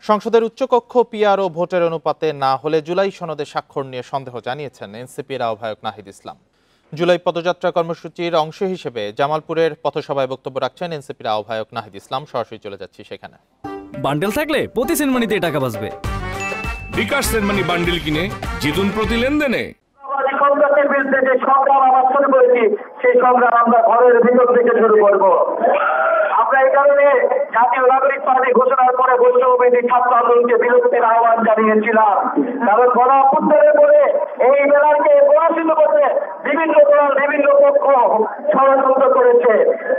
সংসদের উচ্চকক্ষ পিআর ও ভোটের অনুপাতে না হলে জুলাই সনদে স্বাক্ষর নিয়ে সন্দেহ জানিয়েছেন এনসিপির আহ্বায়ক নাহিদ ইসলাম। জুলাই পদযাত্রা কর্মসূচির অংশ হিসেবে জামালপুরের পথসভায় বক্তব্য রাখছেন এনসিপির আহ্বায়ক নাহিদ ইসলাম। সরাসরি চলে যাচ্ছি সেখানে। বান্ডেল থাকলে প্রতি সেনমানিতে টাকা বাঁচবে। বিকাশ সেনমানি বান্ডেল কিনে জিতুন প্রতি লেনদেনে। সন্ত্রাসের বিরুদ্ধে যে সংগ্রাম আমরা শুরু করেছি সেই সংগ্রাম আমরা ঘরের ভিতর থেকে শুরু করবো। আমরা এই কারণে জাতীয় নাগরিক পার্টি ঘোষণার পরে বৈষম্যবিরোধী ছাত্র আন্দোলনকে বিরতির আহ্বান জানিয়েছিলাম। কারণ গণ অভ্যুত্থানের পরে এই মেলাকে পরাজিত করতে বিভিন্ন দল বিভিন্ন পক্ষ ষড়যন্ত্র করেছে।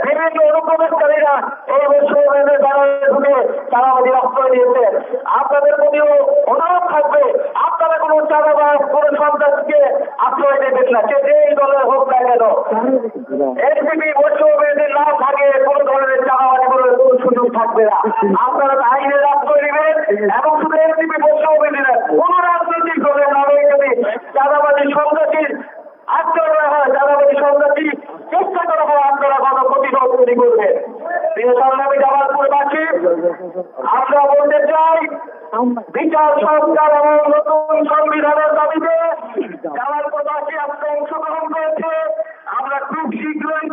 বিভিন্ন অনুপ্রবেশকারীরা এই বৈষম্যবিরোধী ব্যানারে ঢুকে তারা আমাদের আশ্রয় দিয়েছে। আপনাদের প্রতিও অনুরোধ থাকবে, আপনারা কোনো চাঁদাবাজ কোনো সন্ত্রাসকে আশ্রয় দেবেন না, সে যেই দলের হোক না কেন। এনসিপি বৈষম্যবিরোধীর নাম থাকে কোনো ধরনের চাঁদাবাজি করার কোনো সুযোগ থাকবে না। আপনারা আইনের আশ্রয় নেবেন এবং শুধু এনসিপি বৈষম্যবিরোধী না, কোন রাজনৈতিক দলের নামে যদি চাঁদাবাজি সন্ত্রাসীর আশ্রয় দেওয়া হয়, চাঁদাবাজি সন্ত্রাসী চেষ্টা করা হয়, আপনারা গণপ্রতিরোধ তৈরি করবেন। প্রিয় সংগ্রামী জামালপুরবাসী, আমরা বলতে চাই বিচার সংস্কার এবং নতুন সংবিধানের দাবিতে জামালপুরবাসী আজকে অংশগ্রহণ করেছে। আমরা খুব শীঘ্রই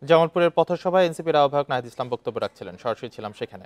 জামালপুরের পথসভায় এনসিপির আহ্বায়ক নাহিদ ইসলাম বক্তব্য রাখছিলেন। সরাসরি ছিলাম সেখানে।